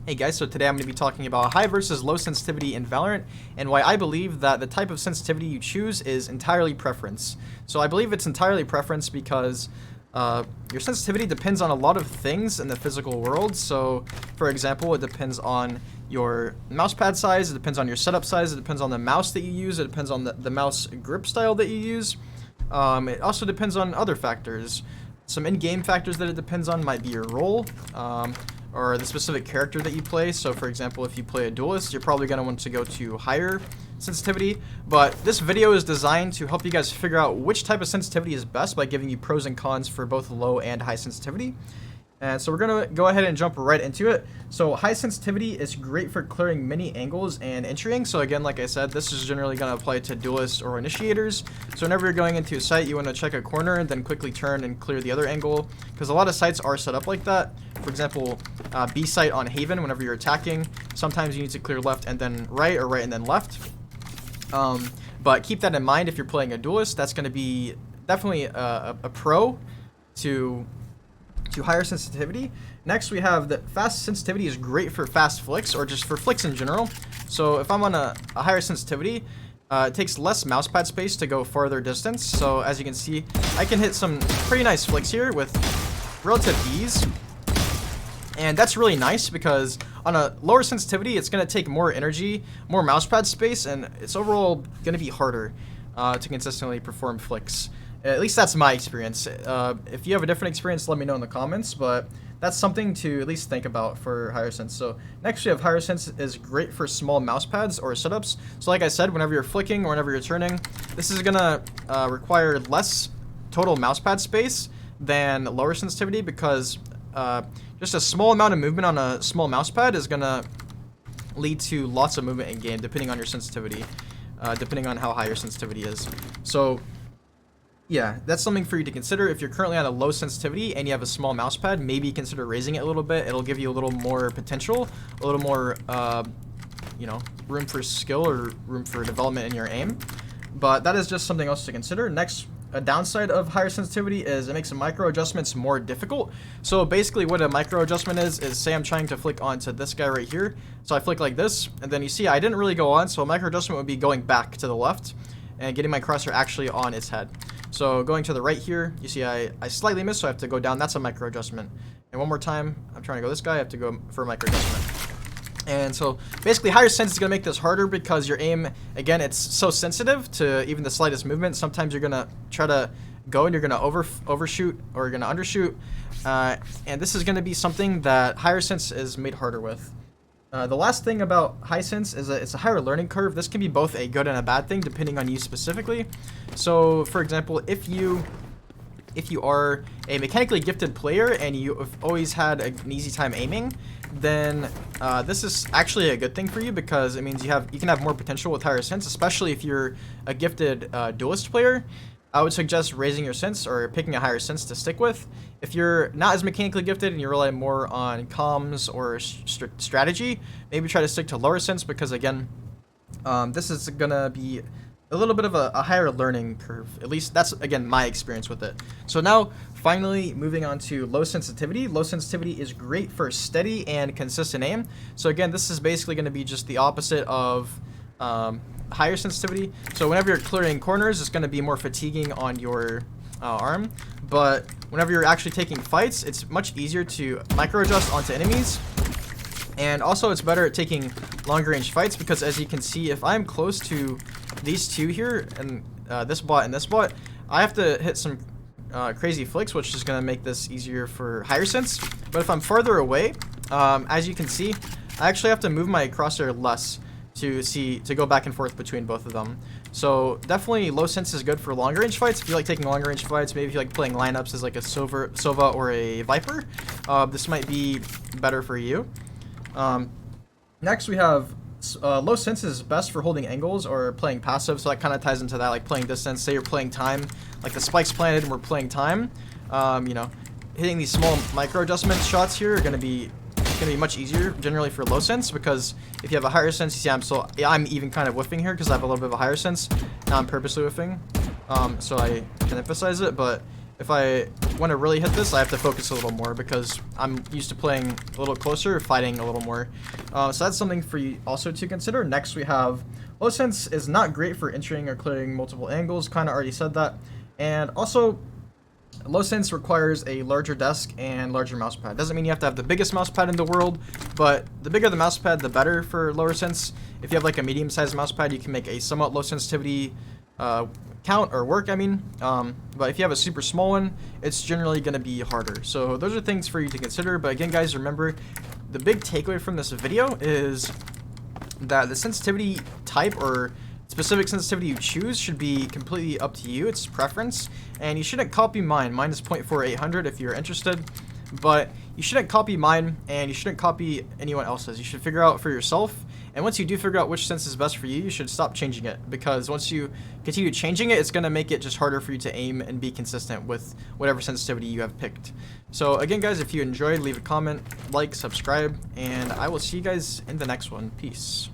Hey guys, so today I'm going to be talking about high versus low sensitivity in Valorant and why I believe that the type of sensitivity you choose is entirely preference. So I believe it's entirely preference because your sensitivity depends on a lot of things in the physical world. So for example, it depends on your mousepad size, it depends on your setup size, it depends on the mouse that you use, it depends on the mouse grip style that you use. It also depends on other factors. Some in-game factors that it depends on might be your role, or the specific character that you play. So for example, if you play a duelist, you're probably going to want to go to higher sensitivity. But this video is designed to help you guys figure out which type of sensitivity is best by giving you pros and cons for both low and high sensitivity. And so we're going to go ahead and jump right into it. So high sensitivity is great for clearing many angles and entering. So again, like I said, this is generally going to apply to duelists or initiators. So whenever you're going into a site, you want to check a corner and then quickly turn and clear the other angle, because a lot of sites are set up like that. For example, B site on Haven, whenever you're attacking, sometimes you need to clear left and then right, or right and then left. But keep that in mind if you're playing a duelist. That's going to be definitely a pro to higher sensitivity. Next, we have that fast sensitivity is great for fast flicks, or just for flicks in general. So if I'm on a higher sensitivity, it takes less mousepad space to go farther distance. So as you can see, I can hit some pretty nice flicks here with relative ease. And that's really nice because on a lower sensitivity, it's going to take more energy, more mousepad space, and it's overall going to be harder to consistently perform flicks. At least that's my experience. If you have a different experience, let me know in the comments, but that's something to at least think about for higher sense. So next we have higher sense is great for small mouse pads or setups. So like I said, whenever you're flicking or whenever you're turning, this is gonna require less total mousepad space than lower sensitivity, because just a small amount of movement on a small mousepad is gonna lead to lots of movement in game, depending on your sensitivity, depending on how high your sensitivity is. So yeah, that's something for you to consider. If you're currently on a low sensitivity and you have a small mousepad, maybe consider raising it a little bit. It'll give you a little more potential, a little more, room for skill or room for development in your aim. But that is just something else to consider. Next, a downside of higher sensitivity is it makes the micro adjustments more difficult. So basically what a micro adjustment is say I'm trying to flick onto this guy right here. So I flick like this, and then you see I didn't really go on, so a micro adjustment would be going back to the left and getting my crosshair actually on its head. So going to the right here, you see I slightly missed, so I have to go down. That's a micro adjustment. And one more time, I'm trying to go this guy, I have to go for a micro adjustment. And so basically higher sense is going to make this harder because your aim, again, it's so sensitive to even the slightest movement. Sometimes you're going to try to go and you're going to overshoot, or you're going to undershoot. And this is going to be something that higher sense is made harder with. The last thing about high sense is that it's a higher learning curve. This can be both a good and a bad thing depending on you specifically. So for example, if you are a mechanically gifted player and you've always had an easy time aiming, then this is actually a good thing for you, because it means you can have more potential with higher sense, especially if you're a gifted duelist player. I would suggest raising your sense or picking a higher sense to stick with. If you're not as mechanically gifted and you rely more on comms or strategy, maybe try to stick to lower sense, because again, this is gonna be a little bit of a higher learning curve. At least that's, again, my experience with it. So now, finally, moving on to low sensitivity. Low sensitivity is great for steady and consistent aim. So again, this is basically going to be just the opposite of higher sensitivity. So whenever you're clearing corners, it's going to be more fatiguing on your arm. But whenever you're actually taking fights, it's much easier to micro adjust onto enemies. And also it's better at taking longer range fights, because as you can see, if I'm close to these two here, and this bot and this bot, I have to hit some crazy flicks, which is going to make this easier for higher sense. But if I'm farther away, as you can see, I actually have to move my crosshair less to go back and forth between both of them. So definitely low sense is good for longer range fights. If you like taking longer range fights, maybe if you like playing lineups as like a Sova or a Viper, this might be better for you. Next we have low sense is best for holding angles or playing passive, so that kind of ties into that, like playing distance. Say you're playing time, like the spike's planted and we're playing time. Hitting these small micro adjustment shots here are gonna be much easier generally for low sense, because if you have a higher sense, you see I'm even kind of whiffing here because I have a little bit of a higher sense. Now I'm purposely whiffing, so I can emphasize it. But if I want to really hit this, I have to focus a little more because I'm used to playing a little closer, fighting a little more. So that's something for you also to consider. Next, we have low sense is not great for entering or clearing multiple angles. Kind of already said that. And also, low sense requires a larger desk and larger mouse pad. Doesn't mean you have to have the biggest mouse pad in the world, but the bigger the mouse pad, the better for lower sense. If you have like a medium-sized mouse pad, you can make a somewhat low sensitivity count or work, I mean. But if you have a super small one, it's generally going to be harder. So those are things for you to consider. But again, guys, remember, the big takeaway from this video is that the sensitivity type or specific sensitivity you choose should be completely up to you. It's preference, and you shouldn't copy mine. Mine is 0.4800 if you're interested, but you shouldn't copy mine, and you shouldn't copy anyone else's. You should figure out for yourself, and once you do figure out which sense is best for you, you should stop changing it, because once you continue changing it, it's going to make it just harder for you to aim and be consistent with whatever sensitivity you have picked. So again, guys, if you enjoyed, leave a comment, like, subscribe, and I will see you guys in the next one. Peace.